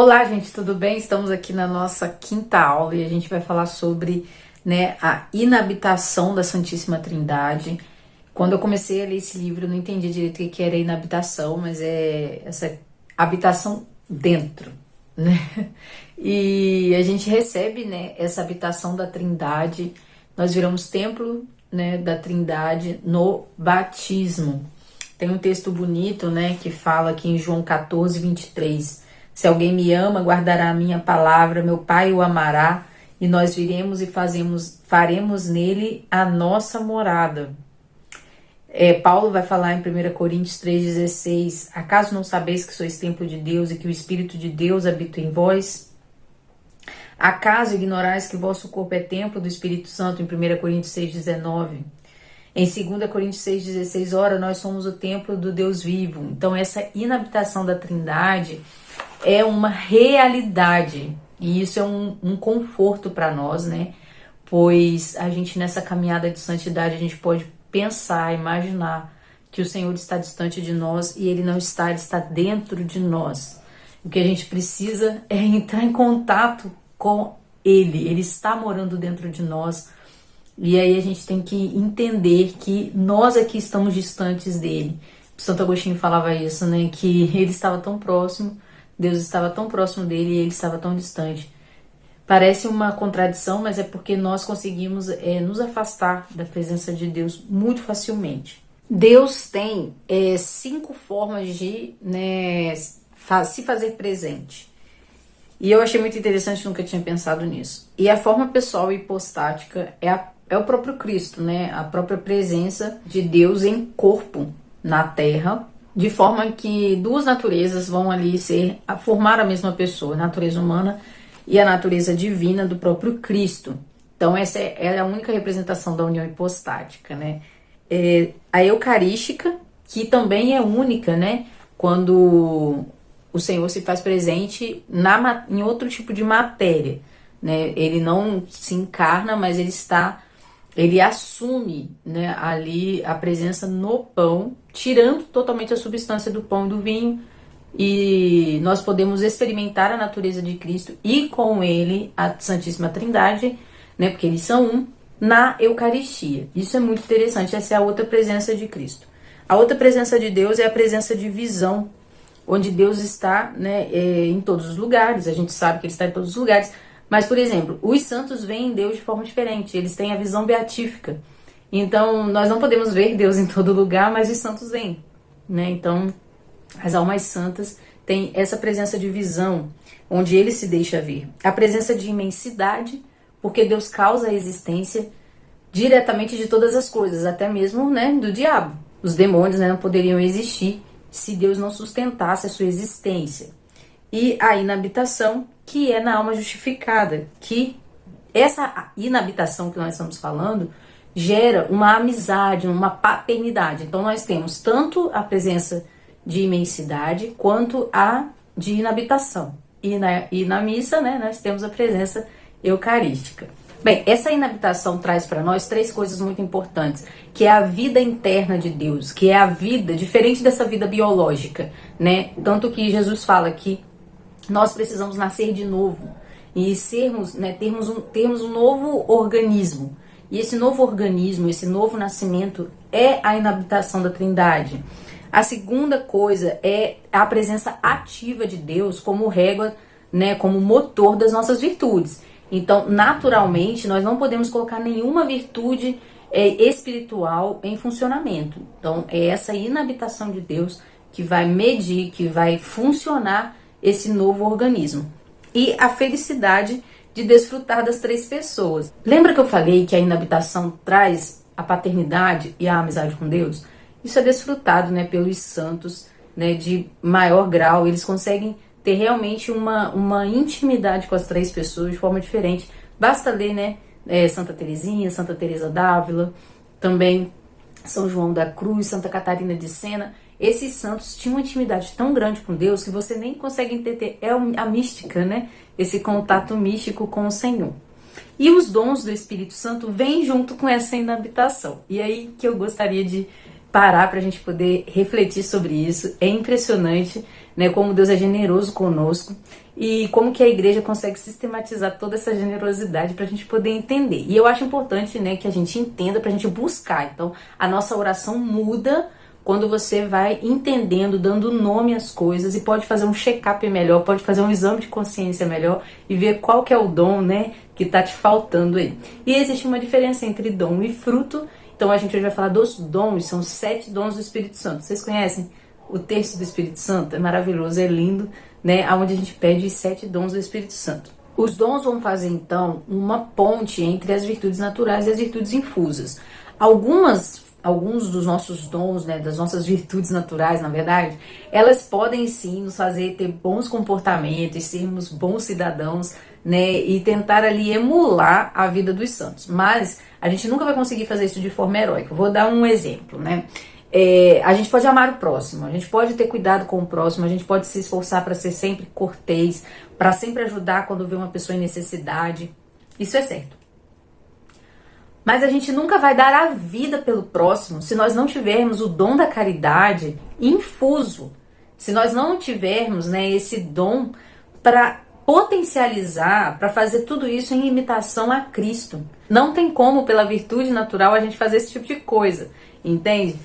Olá, gente, tudo bem? Estamos aqui na nossa quinta aula e a gente vai falar sobre, a inabitação da Santíssima Trindade. Quando eu comecei a ler esse livro, eu não entendi direito o que era inabitação, mas é essa habitação dentro, né? E a gente recebe, essa habitação da Trindade. Nós viramos templo, da Trindade no batismo. Tem um texto bonito, que fala aqui em João 14, 23. Se alguém me ama, guardará a minha palavra, meu Pai o amará, e nós viremos e faremos nele a nossa morada. Paulo vai falar em 1 Coríntios 3,16, acaso não sabeis que sois templo de Deus e que o Espírito de Deus habita em vós? Acaso ignorais que vosso corpo é templo do Espírito Santo, em 1 Coríntios 6,19? Em 2 Coríntios 6,16, ora, nós somos o templo do Deus vivo. Então, essa inabitação da Trindade é uma realidade, e isso é um conforto para nós, Pois a gente, nessa caminhada de santidade, a gente pode pensar, imaginar que o Senhor está distante de nós e Ele não está, Ele está dentro de nós. O que a gente precisa é entrar em contato com Ele, Ele está morando dentro de nós. E aí a gente tem que entender que nós aqui estamos distantes dele. Santo Agostinho falava isso, que ele estava tão próximo, Deus estava tão próximo dele e ele estava tão distante. Parece uma contradição, mas é porque nós conseguimos nos afastar da presença de Deus muito facilmente. Deus tem 5 formas de se fazer presente. E eu achei muito interessante, nunca tinha pensado nisso. E a forma pessoal e hipostática é o próprio Cristo, a própria presença de Deus em corpo na Terra, de forma que 2 naturezas vão ali formar a mesma pessoa, a natureza humana e a natureza divina do próprio Cristo. Então essa é a única representação da união hipostática, a eucarística, que também é única, quando o Senhor se faz presente em outro tipo de matéria, Ele não se encarna, mas ele assume ali a presença no pão, tirando totalmente a substância do pão e do vinho, e nós podemos experimentar a natureza de Cristo e com ele a Santíssima Trindade, porque eles são um, na Eucaristia. Isso é muito interessante, essa é a outra presença de Cristo. A outra presença de Deus é a presença de visão, onde Deus está em todos os lugares. A gente sabe que Ele está em todos os lugares. Mas, por exemplo, os santos veem Deus de forma diferente, eles têm a visão beatífica. Então, nós não podemos ver Deus em todo lugar, mas os santos veem, Então, as almas santas têm essa presença de visão, onde Ele se deixa ver. A presença de imensidade, porque Deus causa a existência diretamente de todas as coisas, até mesmo, do diabo. Os demônios, não poderiam existir se Deus não sustentasse a sua existência. E a inabitação, que é na alma justificada, que essa inabitação que nós estamos falando gera uma amizade, uma paternidade. Então nós temos tanto a presença de imensidade quanto a de inabitação. E na missa, nós temos a presença eucarística. Bem, essa inabitação traz para nós 3 coisas muito importantes, que é a vida interna de Deus, que é a vida diferente dessa vida biológica, Tanto que Jesus fala que nós precisamos nascer de novo e termos um novo organismo. E esse novo organismo, esse novo nascimento é a inabitação da Trindade. A segunda coisa é a presença ativa de Deus como régua, como motor das nossas virtudes. Então, naturalmente, nós não podemos colocar nenhuma virtude espiritual em funcionamento. Então, é essa inabitação de Deus que vai medir, que vai funcionar esse novo organismo. E a felicidade de desfrutar das 3 pessoas. Lembra que eu falei que a inabitação traz a paternidade e a amizade com Deus? Isso é desfrutado, pelos santos, de maior grau. Eles conseguem ter realmente uma intimidade com as 3 pessoas de forma diferente. Basta ler, Santa Teresinha, Santa Teresa d'Ávila, também São João da Cruz, Santa Catarina de Sena. Esses santos tinham uma intimidade tão grande com Deus que você nem consegue entender. É a mística, Esse contato místico com o Senhor. E os dons do Espírito Santo vêm junto com essa inabitação. E aí que eu gostaria de parar para a gente poder refletir sobre isso. É impressionante, como Deus é generoso conosco. e como que a igreja consegue sistematizar toda essa generosidade para a gente poder entender. E eu acho importante, né, que a gente entenda para a gente buscar. Então, a nossa oração muda quando você vai entendendo, dando nome às coisas e pode fazer um check-up melhor, pode fazer um exame de consciência melhor e ver qual que é o dom, né, que tá te faltando aí. E existe uma diferença entre dom e fruto. Então a gente hoje vai falar dos dons, são 7 dons do Espírito Santo. Vocês conhecem o texto do Espírito Santo? É maravilhoso, é lindo, né, onde a gente pede os 7 dons do Espírito Santo. Os dons vão fazer então uma ponte entre as virtudes naturais e as virtudes infusas. Alguns dos nossos dons, né, das nossas virtudes naturais, na verdade, elas podem sim nos fazer ter bons comportamentos, sermos bons cidadãos, né, e tentar ali emular a vida dos santos. Mas a gente nunca vai conseguir fazer isso de forma heróica. Vou dar um exemplo, né? A gente pode amar o próximo, a gente pode ter cuidado com o próximo, a gente pode se esforçar para ser sempre cortês, para sempre ajudar quando vê uma pessoa em necessidade. Isso é certo. Mas a gente nunca vai dar a vida pelo próximo se nós não tivermos o dom da caridade infuso. Se nós não tivermos, né, esse dom para potencializar, para fazer tudo isso em imitação a Cristo. Não tem como, pela virtude natural, a gente fazer esse tipo de coisa, entende?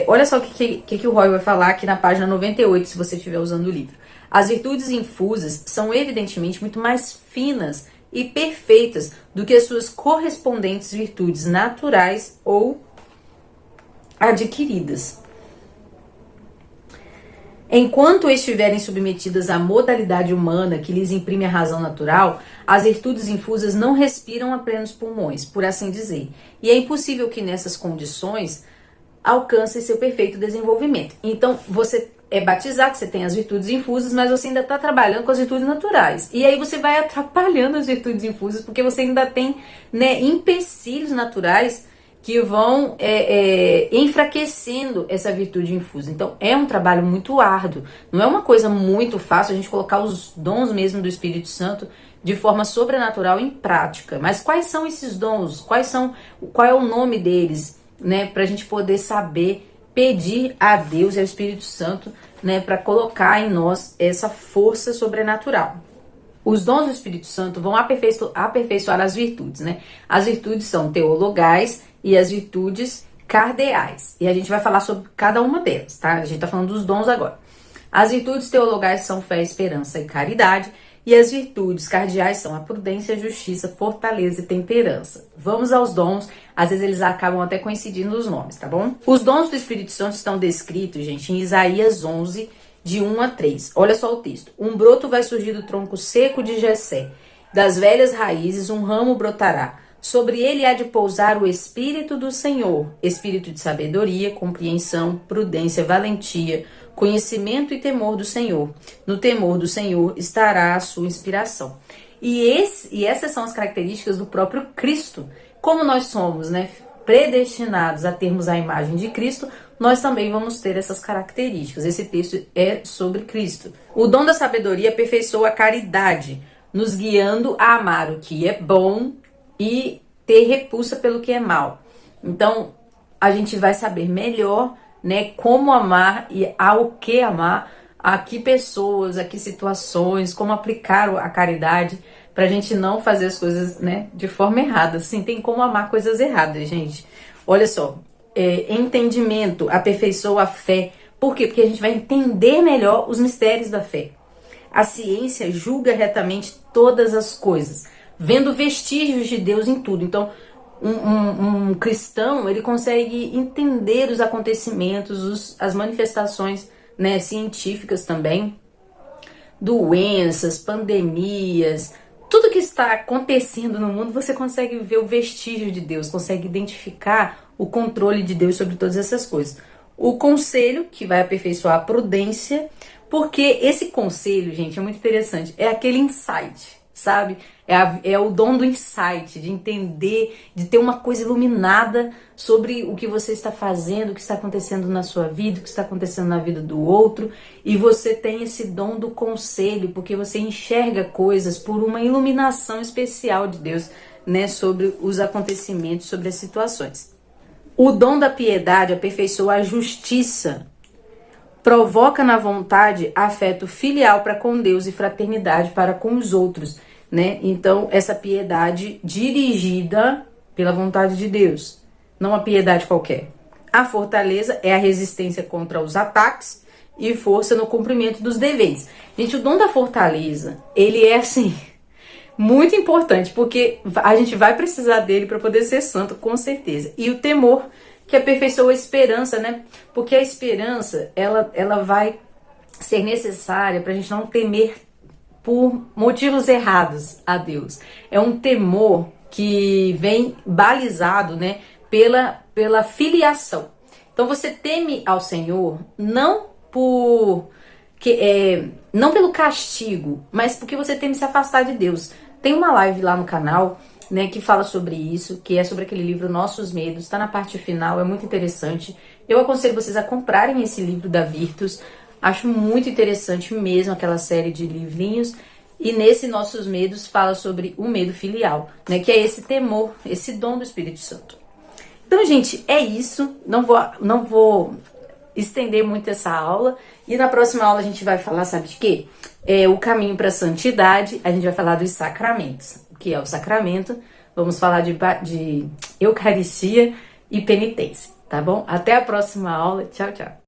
Olha só o que o Roy vai falar aqui na página 98, se você estiver usando o livro. As virtudes infusas são evidentemente muito mais finas e perfeitas do que as suas correspondentes virtudes naturais ou adquiridas. Enquanto estiverem submetidas à modalidade humana que lhes imprime a razão natural, as virtudes infusas não respiram a plenos pulmões, por assim dizer, e é impossível que nessas condições alcance seu perfeito desenvolvimento. Então, você é batizado, você tem as virtudes infusas, mas você ainda está trabalhando com as virtudes naturais. E aí você vai atrapalhando as virtudes infusas, porque você ainda tem, né, empecilhos naturais que vão enfraquecendo essa virtude infusa. Então, é um trabalho muito árduo. Não é uma coisa muito fácil a gente colocar os dons mesmo do Espírito Santo de forma sobrenatural em prática. Mas quais são esses dons? Qual é o nome deles? Né, para a gente poder saber pedir a Deus e ao Espírito Santo, né, para colocar em nós essa força sobrenatural. Os dons do Espírito Santo vão aperfeiçoar as virtudes, né? As virtudes são teologais e as virtudes cardeais. E a gente vai falar sobre cada uma delas, tá? A gente tá falando dos dons agora. As virtudes teologais são fé, esperança e caridade. E as virtudes cardeais são a prudência, a justiça, fortaleza e temperança. Vamos aos dons, às vezes eles acabam até coincidindo nos nomes, tá bom? Os dons do Espírito Santo estão descritos, gente, em Isaías 11, de 1 a 3. Olha só o texto. Um broto vai surgir do tronco seco de Jessé, das velhas raízes um ramo brotará. Sobre ele há de pousar o Espírito do Senhor, espírito de sabedoria, compreensão, prudência, valentia, conhecimento e temor do Senhor. No temor do Senhor estará a sua inspiração. E essas são as características do próprio Cristo. Como nós somos, né, predestinados a termos a imagem de Cristo, nós também vamos ter essas características. Esse texto é sobre Cristo. O dom da sabedoria aperfeiçoa a caridade, nos guiando a amar o que é bom e ter repulsa pelo que é mal. Então, a gente vai saber melhor, né, como amar e ao que amar, a que pessoas, a que situações, como aplicar a caridade, pra gente não fazer as coisas, né, de forma errada. Sim, tem como amar coisas erradas, gente. Olha só, entendimento aperfeiçoa a fé. Por quê? Porque a gente vai entender melhor os mistérios da fé. A ciência julga retamente todas as coisas, vendo vestígios de Deus em tudo. Então, um cristão, ele consegue entender os acontecimentos, as manifestações, né, científicas também, doenças, pandemias, tudo que está acontecendo no mundo, você consegue ver o vestígio de Deus, consegue identificar o controle de Deus sobre todas essas coisas. O conselho, que vai aperfeiçoar a prudência, porque esse conselho, gente, é muito interessante, é aquele insight, sabe? É o dom do insight, de entender, de ter uma coisa iluminada sobre o que você está fazendo, o que está acontecendo na sua vida, o que está acontecendo na vida do outro. E você tem esse dom do conselho, porque você enxerga coisas por uma iluminação especial de Deus, né, sobre os acontecimentos, sobre as situações. O dom da piedade aperfeiçoa a justiça. provoca na vontade afeto filial para com Deus e fraternidade para com os outros, né? Então, essa piedade dirigida pela vontade de Deus, não a piedade qualquer. A fortaleza é a resistência contra os ataques e força no cumprimento dos deveres. Gente, o dom da fortaleza, ele é assim, muito importante, porque a gente vai precisar dele para poder ser santo, com certeza. E o temor, que aperfeiçoa a esperança, né? Porque a esperança, ela vai ser necessária para a gente não temer por motivos errados a Deus. É um temor que vem balizado, né, pela filiação. Então você teme ao Senhor não não pelo castigo, mas porque você teme se afastar de Deus. Tem uma live lá no canal, né, que fala sobre isso, que é sobre aquele livro Nossos Medos, tá na parte final, é muito interessante. Eu aconselho vocês a comprarem esse livro da Virtus. Acho muito interessante mesmo aquela série de livrinhos. E nesse Nossos Medos fala sobre o medo filial, né, que é esse temor, esse dom do Espírito Santo. Então, gente, é isso. Não vou estender muito essa aula. E na próxima aula a gente vai falar, sabe de quê? É o caminho para a santidade. A gente vai falar dos sacramentos. O que é o sacramento? Vamos falar de Eucaristia e penitência, tá bom? Até a próxima aula. Tchau, tchau.